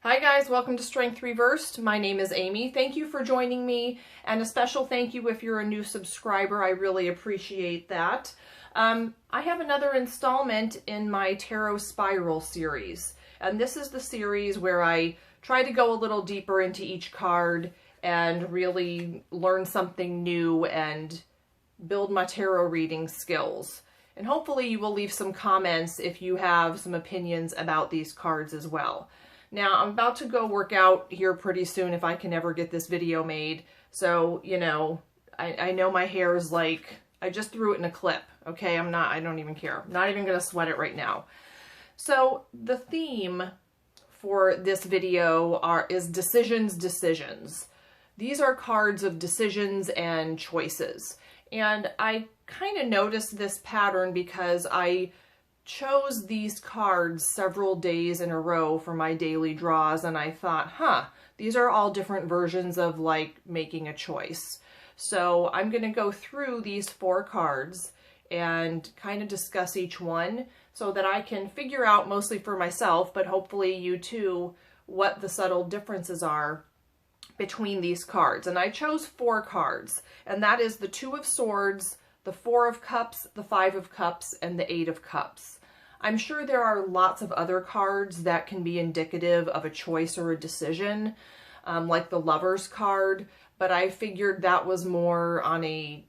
Hi guys, welcome to Strength Reversed. My name is Amy. Thank you for joining me, and a special thank you if you're a new subscriber. I really appreciate that. I have another installment in my Tarot Spiral series, and this is the series where I try to go a little deeper into each card and really learn something new and build my tarot reading skills. And hopefully you will leave some comments if you have some opinions about these cards as well. Now, I'm about to go work out here pretty soon if I can ever get this video made. So, you know, I know my hair is like, I just threw it in a clip, okay? I don't even care. I'm not even going to sweat it right now. So, the theme for this video is decisions. These are cards of decisions and choices. And I kind of noticed this pattern because I chose these cards several days in a row for my daily draws, and I thought, these are all different versions of like making a choice. So I'm going to go through these 4 cards and kind of discuss each one so that I can figure out, mostly for myself, but hopefully you too, what the subtle differences are between these cards. And I chose 4 cards, and that is the 2 of Swords, the 4 of Cups, the 5 of Cups, and the 8 of Cups. I'm sure there are lots of other cards that can be indicative of a choice or a decision, like the Lover's card, but I figured that was more on a,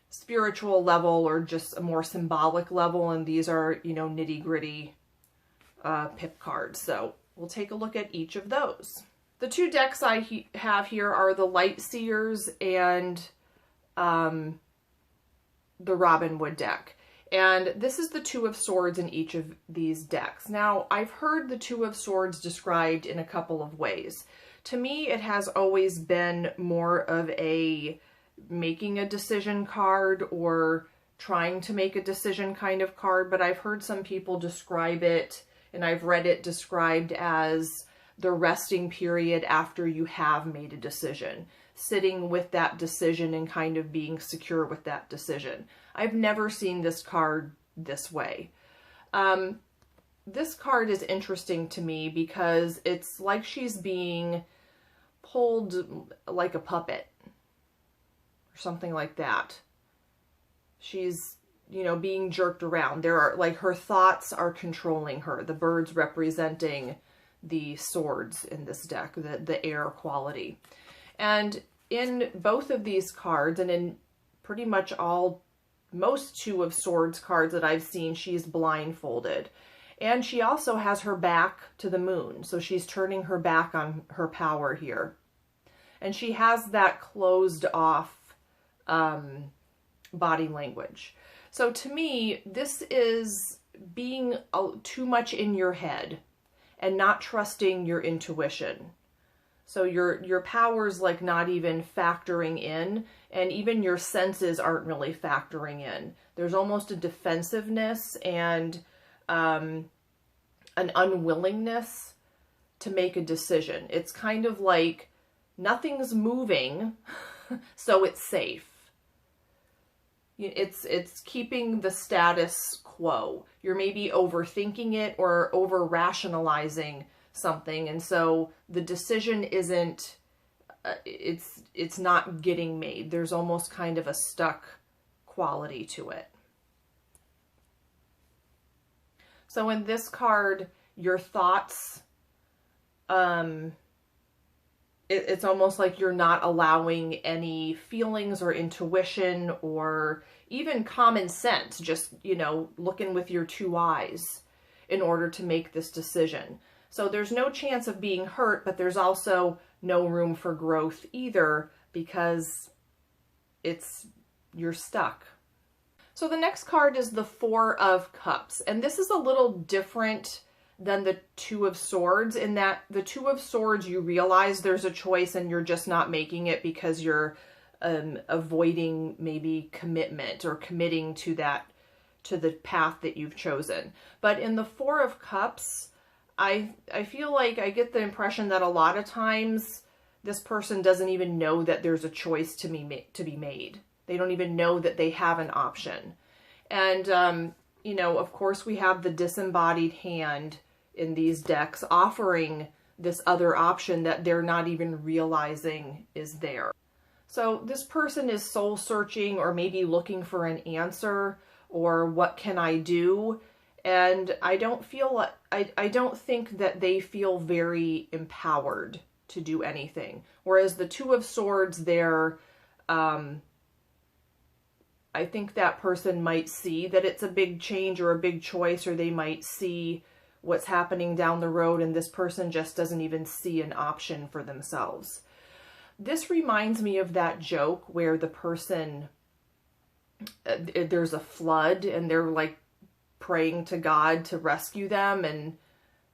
spiritual level or just a more symbolic level, and these are, nitty-gritty pip cards. So we'll take a look at each of those. The 2 decks I have here are the Light Seers and the Robin Wood deck. And this is the 2 of Swords in each of these decks. Now, I've heard the 2 of Swords described in a couple of ways. To me, it has always been more of a making a decision card or trying to make a decision kind of card, but I've heard some people describe it, and I've read it described as the resting period after you have made a decision, sitting with that decision and kind of being secure with that decision. I've never seen this card this way. This card is interesting to me because it's like she's being pulled like a puppet or something like that. She's, being jerked around. There are, like, her thoughts are controlling her. The birds representing the swords in this deck, the air quality. And in both of these cards, and in pretty much most 2 of Swords cards that I've seen, she's blindfolded. And she also has her back to the moon, so she's turning her back on her power here. And she has that closed off body language. So to me, this is being too much in your head and not trusting your intuition. So your power's like not even factoring in, and even your senses aren't really factoring in. There's almost a defensiveness and an unwillingness to make a decision. It's kind of like nothing's moving, so it's safe. It's keeping the status quo. You're maybe overthinking it or over-rationalizing something, and so the decision isn't, it's not getting made. There's almost kind of a stuck quality to it. So in this card, your thoughts, it's almost like you're not allowing any feelings or intuition or even common sense, just, looking with your 2 eyes in order to make this decision. So there's no chance of being hurt, but there's also no room for growth either because you're stuck. So the next card is the 4 of Cups, and this is a little different than the 2 of Swords in that the 2 of Swords, you realize there's a choice and you're just not making it because you're avoiding maybe commitment or committing to the path that you've chosen. But in the 4 of Cups, I feel like I get the impression that a lot of times this person doesn't even know that there's a choice to be made. They don't even know that they have an option. And, of course we have the disembodied hand in these decks, offering this other option that they're not even realizing is there. So this person is soul searching, or maybe looking for an answer, or what can I do? And I don't feel like, I don't think that they feel very empowered to do anything. Whereas the Two of Swords there, I think that person might see that it's a big change or a big choice, or they might see what's happening down the road, and this person just doesn't even see an option for themselves. This reminds me of that joke where the person, there's a flood and they're like praying to God to rescue them, and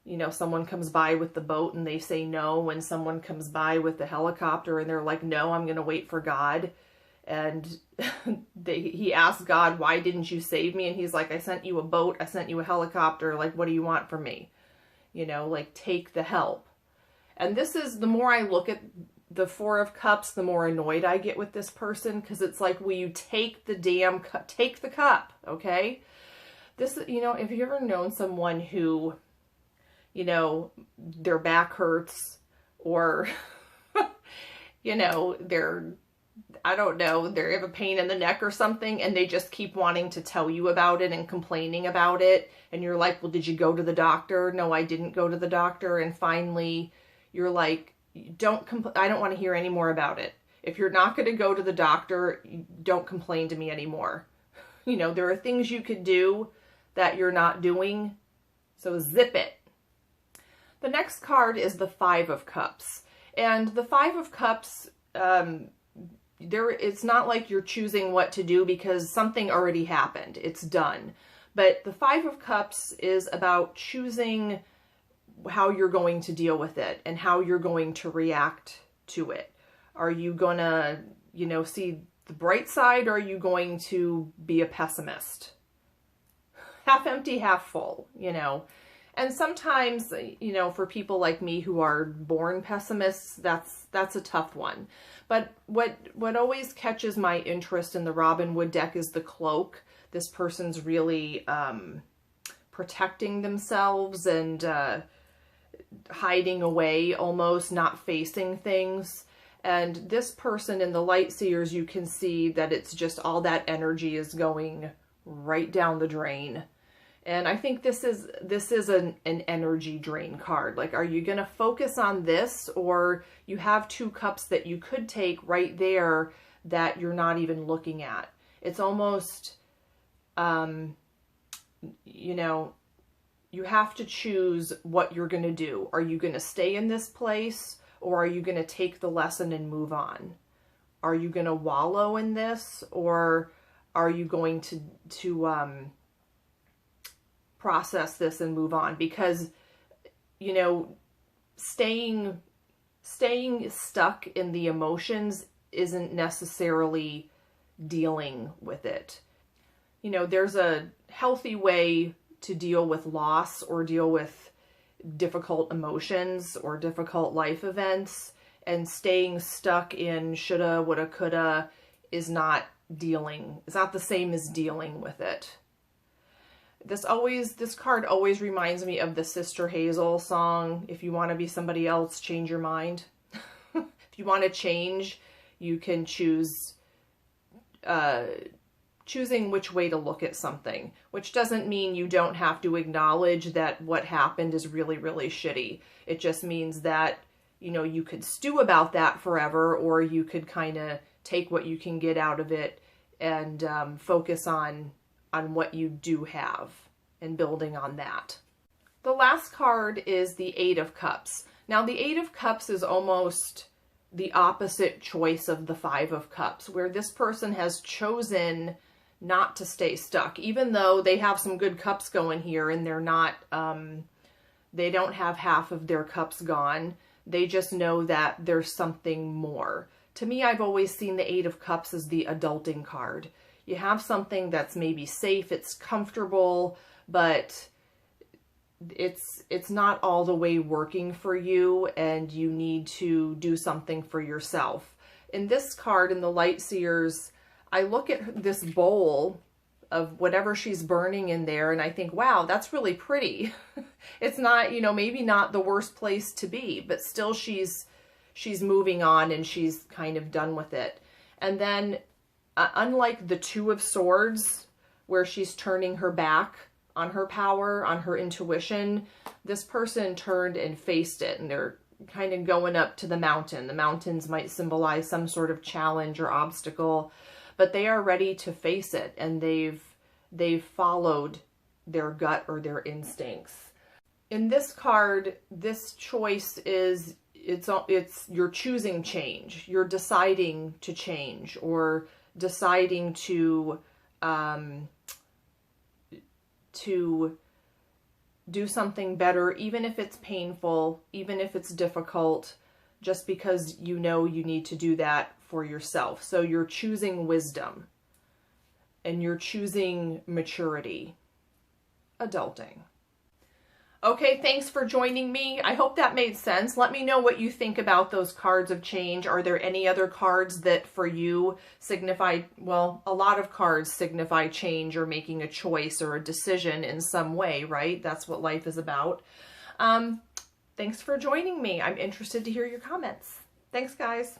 you know, someone comes by with the boat and they say no, when someone comes by with the helicopter and they're like, no, I'm going to wait for God. And he asks God, why didn't you save me? And he's like, I sent you a boat, I sent you a helicopter, like, what do you want from me? You know, like, take the help. And this is, the more I look at the Four of Cups, the more annoyed I get with this person, because it's like, will you take the damn cup, take the cup, okay? This, you know, if you've ever known someone who, you know, their back hurts, or, you know, I don't know, they have a pain in the neck or something, and they just keep wanting to tell you about it and complaining about it, and you're like, well, did you go to the doctor? No, I didn't go to the doctor. And finally, you're like, I don't want to hear any more about it. If you're not going to go to the doctor, don't complain to me anymore. You know, there are things you could do that you're not doing, so zip it. The next card is the Five of Cups. And the Five of Cups, it's not like you're choosing what to do, because something already happened. It's done. But the Five of Cups is about choosing how you're going to deal with it and how you're going to react to it. Are you going to, you know, see the bright side, or are you going to be a pessimist? Half empty, half full, you know. And sometimes, you know, for people like me who are born pessimists, that's a tough one. But what always catches my interest in the Robin Wood deck is the cloak. This person's really protecting themselves and hiding away, almost not facing things. And this person in the Light Seers, you can see that it's just all that energy is going right down the drain. And I think this is an energy drain card. Like, are you going to focus on this, or you have two cups that you could take right there that you're not even looking at? It's almost, you know, you have to choose what you're going to do. Are you going to stay in this place, or are you going to take the lesson and move on? Are you going to wallow in this, or are you going to process this and move on? Because, you know, staying stuck in the emotions isn't necessarily dealing with it. You know, there's a healthy way to deal with loss or deal with difficult emotions or difficult life events, and staying stuck in shoulda, woulda, coulda is not the same as dealing with it. This card always reminds me of the Sister Hazel song, if you want to be somebody else, change your mind. If you want to change, you can choose, choosing which way to look at something, which doesn't mean you don't have to acknowledge that what happened is really, really shitty. It just means that, you know, you could stew about that forever, or you could kind of take what you can get out of it and focus on what you do have and building on that. The last card is the Eight of Cups. Now, the Eight of Cups is almost the opposite choice of the Five of Cups, where this person has chosen not to stay stuck, even though they have some good cups going here, and they're not, they don't have half of their cups gone. They just know that there's something more. To me, I've always seen the Eight of Cups as the adulting card. You have something that's maybe safe, it's comfortable, but it's not all the way working for you, and you need to do something for yourself. In this card, in the Light Seers, I look at this bowl whatever she's burning in there. And I think, wow, that's really pretty. It's not, you know, maybe not the worst place to be, but still she's moving on and she's kind of done with it. And then unlike the Two of Swords, where she's turning her back on her power, on her intuition, this person turned and faced it, and they're kind of going up to the mountain. The mountains might symbolize some sort of challenge or obstacle, but they are ready to face it, and they've followed their gut or their instincts. In this card, this choice is, it's you're choosing change. You're deciding to change, or deciding to do something better, even if it's painful, even if it's difficult, just because you know you need to do that for yourself. So you're choosing wisdom, and you're choosing maturity, adulting. Okay, thanks for joining me. I hope that made sense. Let me know what you think about those cards of change. Are there any other cards that for you signify, well, a lot of cards signify change or making a choice or a decision in some way, right? That's what life is about. Thanks for joining me. I'm interested to hear your comments. Thanks, guys.